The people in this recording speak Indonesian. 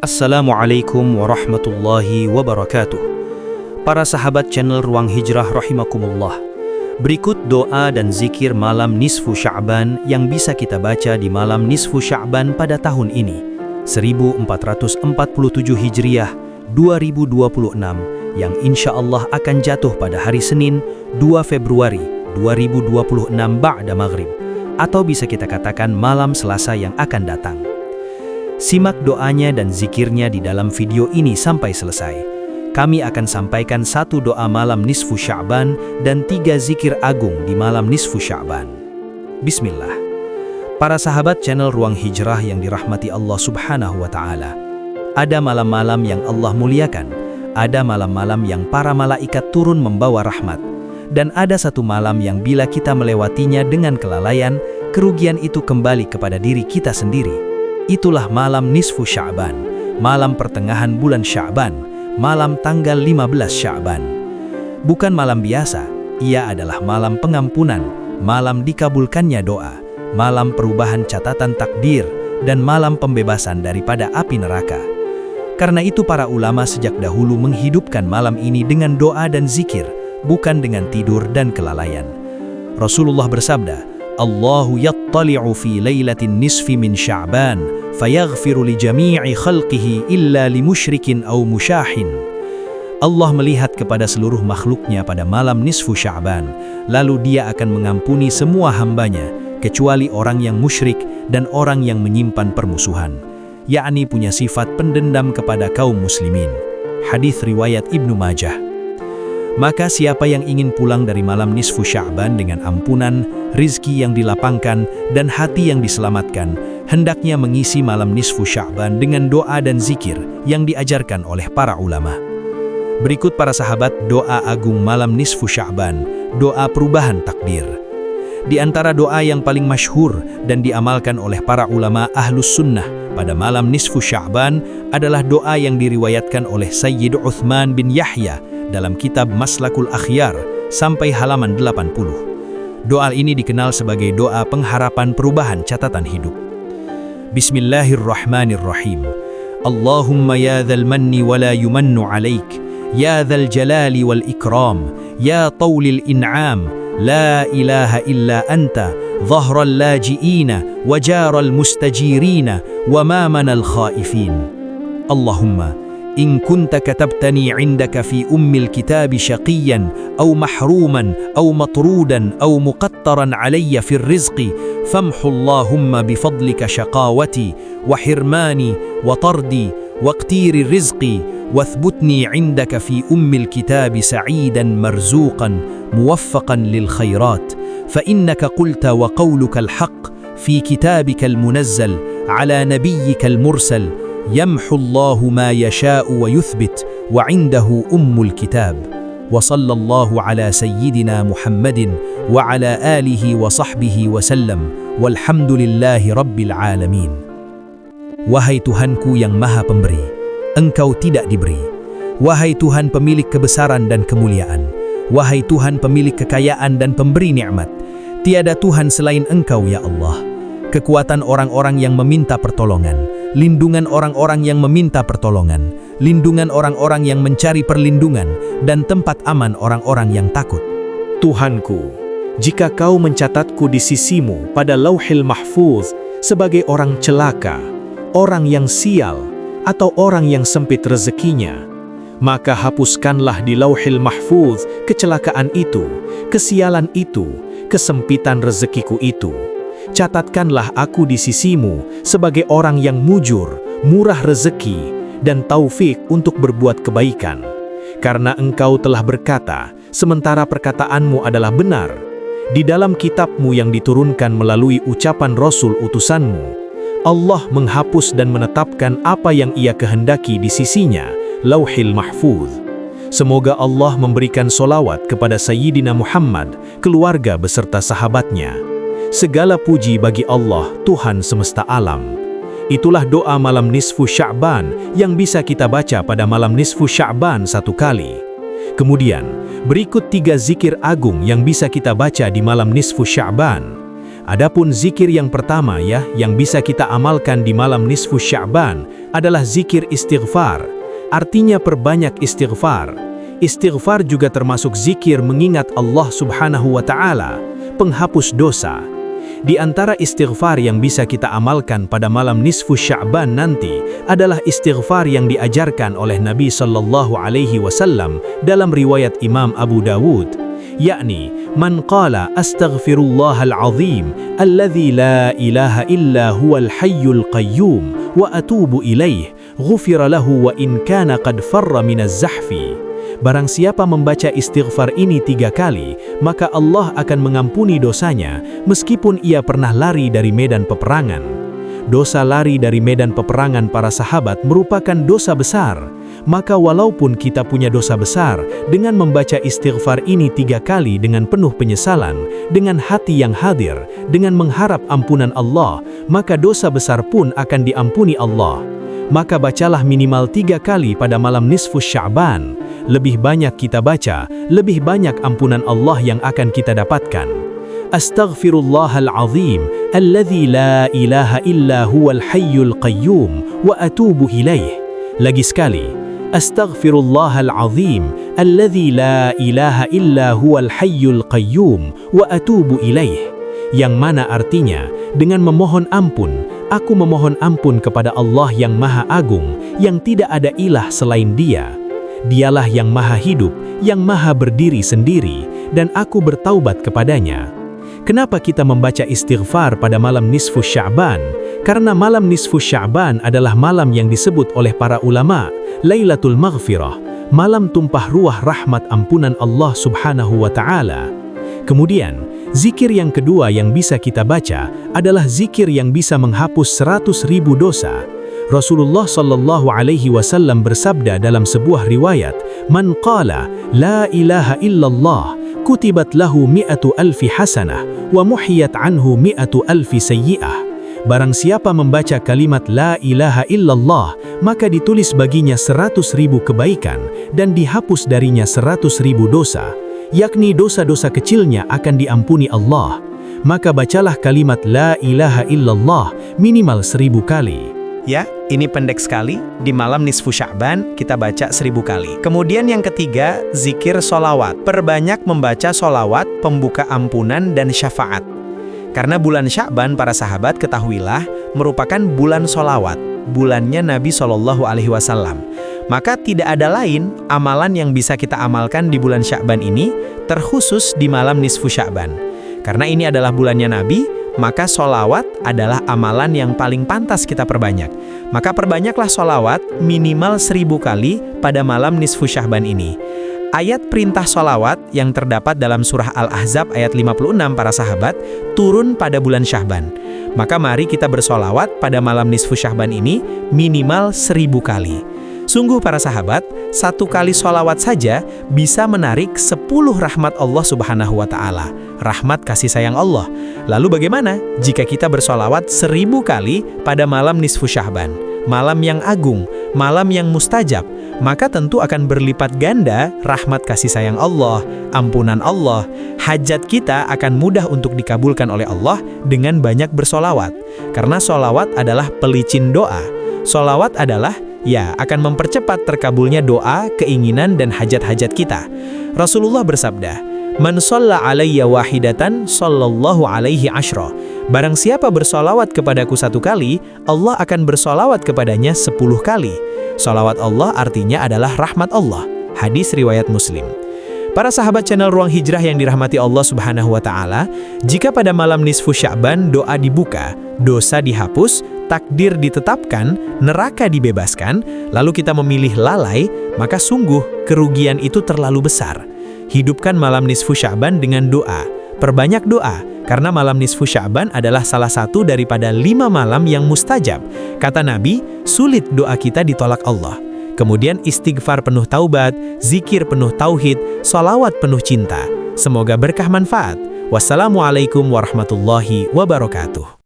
Assalamualaikum warahmatullahi wabarakatuh. Para sahabat channel Ruang Hijrah rahimakumullah. Berikut doa dan zikir malam nisfu Sya'ban yang bisa kita baca di malam nisfu Sya'ban pada tahun ini 1447 Hijriah 2026 yang insya Allah akan jatuh pada hari Senin 2 Februari 2026 ba'da maghrib, atau bisa kita katakan malam Selasa yang akan datang. Simak doanya dan zikirnya di dalam video ini sampai selesai. Kami akan sampaikan satu doa malam nisfu Sya'ban dan 3 zikir agung di malam nisfu Sya'ban. Bismillah. Para sahabat channel Ruang Hijrah yang dirahmati Allah Subhanahu wa Ta'ala. Ada malam-malam yang Allah muliakan, ada malam-malam yang para malaikat turun membawa rahmat, dan ada satu malam yang bila kita melewatinya dengan kelalaian, kerugian itu kembali kepada diri kita sendiri. Itulah malam nisfu Sya'ban, malam pertengahan bulan Sya'ban, malam tanggal 15 Sya'ban. Bukan malam biasa, ia adalah malam pengampunan, malam dikabulkannya doa, malam perubahan catatan takdir, dan malam pembebasan daripada api neraka. Karena itu para ulama sejak dahulu menghidupkan malam ini dengan doa dan zikir, bukan dengan tidur dan kelalaian. Rasulullah bersabda, Allahu yattali'u fi laylatin nisfi min Sya'ban fayaghfiru li jami'i khalqihi illa li musyrikin aw musyahin. Allah melihat kepada seluruh makhluknya pada malam nisfu Sya'ban, lalu dia akan mengampuni semua hambanya kecuali orang yang musyrik dan orang yang menyimpan permusuhan, yakni punya sifat pendendam kepada kaum muslimin. Hadis riwayat Ibnu Majah. Maka siapa yang ingin pulang dari malam nisfu Sya'ban dengan ampunan, rizki yang dilapangkan, dan hati yang diselamatkan, hendaknya mengisi malam nisfu Sya'ban dengan doa dan zikir yang diajarkan oleh para ulama. Berikut para sahabat doa agung malam nisfu Sya'ban, doa perubahan takdir. Di antara doa yang paling masyhur dan diamalkan oleh para ulama ahlus sunnah pada malam nisfu Sya'ban adalah doa yang diriwayatkan oleh Sayyid Uthman bin Yahya dalam kitab Maslakul Akhyar sampai halaman 80. Doa ini dikenal sebagai doa pengharapan perubahan catatan hidup. Bismillahirrahmanirrahim. Allahumma ya dhal manni wa la yumannu alaik, ya dhal jalali wal ikram, ya tawlil in'am, la ilaha illa anta, dhahral laji'ina, wa jaral mustajirina, wa mamanal khaifin. Allahumma إن كنت كتبتني عندك في الكتاب شقيا أو محروما أو مطرودا أو مقطرا علي في الرزق فامح اللهم بفضلك شقاوتي وحرماني وطردي واقتير الرزق واثبتني عندك في الكتاب سعيدا مرزوقا موفقا للخيرات فإنك قلت وقولك الحق في كتابك المنزل على نبيك المرسل يمحو الله ما يشاء ويثبت وعنده الكتاب وصلى الله على سيدنا محمد وعلى آله وصحبه وسلم والحمد لله رب العالمين. Wahai Tuhanku yang Maha Pemberi, Engkau tidak diberi. Wahai Tuhan pemilik kebesaran dan kemuliaan, wahai Tuhan pemilik kekayaan dan pemberi nikmat, tiada Tuhan selain Engkau ya Allah. Kekuatan orang-orang yang meminta pertolongan, lindungan orang-orang yang meminta pertolongan, lindungan orang-orang yang mencari perlindungan, dan tempat aman orang-orang yang takut. Tuhanku, jika Kau mencatatku di sisimu pada Lauhil Mahfuz sebagai orang celaka, orang yang sial, atau orang yang sempit rezekinya, maka hapuskanlah di Lauhil Mahfuz kecelakaan itu, kesialan itu, kesempitan rezekiku itu. Catatkanlah aku di sisimu sebagai orang yang mujur, murah rezeki, dan taufik untuk berbuat kebaikan. Karena Engkau telah berkata, sementara perkataanmu adalah benar, di dalam kitabmu yang diturunkan melalui ucapan Rasul utusanmu, Allah menghapus dan menetapkan apa yang Ia kehendaki di sisinya, Lauhil Mahfuz. Semoga Allah memberikan solawat kepada Sayyidina Muhammad, keluarga beserta sahabatnya. Segala puji bagi Allah, Tuhan semesta alam. Itulah doa malam nisfu Sya'ban yang bisa kita baca pada malam nisfu Sya'ban satu kali. Kemudian, berikut 3 zikir agung yang bisa kita baca di malam nisfu Sya'ban. Adapun zikir yang pertama yang bisa kita amalkan di malam nisfu Sya'ban adalah zikir istighfar. Artinya perbanyak istighfar. Istighfar juga termasuk zikir mengingat Allah Subhanahu wa Ta'ala, penghapus dosa. Di antara istighfar yang bisa kita amalkan pada malam nisfu Sya'ban nanti adalah istighfar yang diajarkan oleh Nabi sallallahu alaihi wasallam dalam riwayat Imam Abu Dawud, yakni man qala astaghfirullahal azim alladzi la ilaha illa huwal hayyul qayyum wa atubu ilaih ghufira lahu wa in kana qad farra minaz zahfi. Barang siapa membaca istighfar ini 3 kali, maka Allah akan mengampuni dosanya meskipun ia pernah lari dari medan peperangan. Dosa lari dari medan peperangan para sahabat merupakan dosa besar. Maka walaupun kita punya dosa besar, dengan membaca istighfar ini 3 kali dengan penuh penyesalan, dengan hati yang hadir, dengan mengharap ampunan Allah, maka dosa besar pun akan diampuni Allah. Maka bacalah minimal 3 kali pada malam nisfu Sya'ban. Lebih banyak kita baca, lebih banyak ampunan Allah yang akan kita dapatkan. Astaghfirullahal azim alladzi la ilaha illa huwal hayyul qayyum wa atubu ilaih. Lagi sekali, astaghfirullahal azim alladzi la ilaha illa huwal hayyul qayyum wa atubu ilaih. Yang mana artinya, dengan memohon ampun, aku memohon ampun kepada Allah yang Maha Agung, yang tidak ada ilah selain Dia. Dialah yang Maha Hidup, yang Maha berdiri sendiri, dan aku bertaubat kepadanya. Kenapa kita membaca istighfar pada malam nisfu Sya'ban? Karena malam nisfu Sya'ban adalah malam yang disebut oleh para ulama Lailatul Maghfirah, malam tumpah ruah rahmat ampunan Allah Subhanahu wa Ta'ala. Kemudian, zikir yang kedua yang bisa kita baca adalah zikir yang bisa menghapus 100.000 dosa. Rasulullah sallallahu alaihi wasallam bersabda dalam sebuah riwayat, "Man qala la ilaha illallah kutibat lahu 100,000 hasanah wa muhiyat anhu 100,000 sayyi'ah." Barang siapa membaca kalimat la ilaha illallah, maka ditulis baginya 100.000 kebaikan dan dihapus darinya 100.000 dosa, yakni dosa-dosa kecilnya akan diampuni Allah. Maka bacalah kalimat la ilaha illallah minimal 1000 kali. Ya, ini pendek sekali. Di malam nisfu Sya'ban kita baca 1000 kali. Kemudian yang ketiga, zikir solawat. Perbanyak membaca solawat, pembuka ampunan dan syafaat. Karena bulan Sya'ban, para sahabat ketahuilah, merupakan bulan solawat, bulannya Nabi SAW. Maka tidak ada lain amalan yang bisa kita amalkan di bulan Sya'ban ini, terkhusus di malam nisfu Sya'ban. Karena ini adalah bulannya Nabi, maka solawat adalah amalan yang paling pantas kita perbanyak. Maka perbanyaklah solawat minimal 1000 kali pada malam nisfu Sya'ban ini. Ayat perintah solawat yang terdapat dalam surah Al-Ahzab ayat 56 para sahabat turun pada bulan Sya'ban. Maka mari kita bersolawat pada malam nisfu Sya'ban ini minimal 1000 kali. Sungguh para sahabat, 1 kali solawat saja bisa menarik 10 rahmat Allah Subhanahu wa Ta'ala, rahmat kasih sayang Allah. Lalu bagaimana jika kita bersolawat 1000 kali pada malam nisfu Sya'ban, malam yang agung, malam yang mustajab? Maka tentu akan berlipat ganda rahmat kasih sayang Allah, ampunan Allah. Hajat kita akan mudah untuk dikabulkan oleh Allah dengan banyak bersolawat. Karena solawat adalah pelicin doa. Solawat adalah akan mempercepat terkabulnya doa, keinginan, dan hajat-hajat kita. Rasulullah bersabda, "Man shalla alayya wahidatan, sallallahu alaihi asyra." Barang siapa bersolawat kepadaku 1 kali, Allah akan bersolawat kepadanya 10 kali. Solawat Allah artinya adalah rahmat Allah. Hadis riwayat Muslim. Para sahabat channel Ruang Hijrah yang dirahmati Allah Subhanahu wa Ta'ala, jika pada malam nisfu Sya'ban doa dibuka, dosa dihapus, takdir ditetapkan, neraka dibebaskan, lalu kita memilih lalai, maka sungguh kerugian itu terlalu besar. Hidupkan malam nisfu Sya'ban dengan doa. Perbanyak doa, karena malam nisfu Sya'ban adalah salah satu daripada 5 malam yang mustajab. Kata Nabi, sulit doa kita ditolak Allah. Kemudian istighfar penuh taubat, zikir penuh tauhid, sholawat penuh cinta. Semoga berkah manfaat. Wassalamualaikum warahmatullahi wabarakatuh.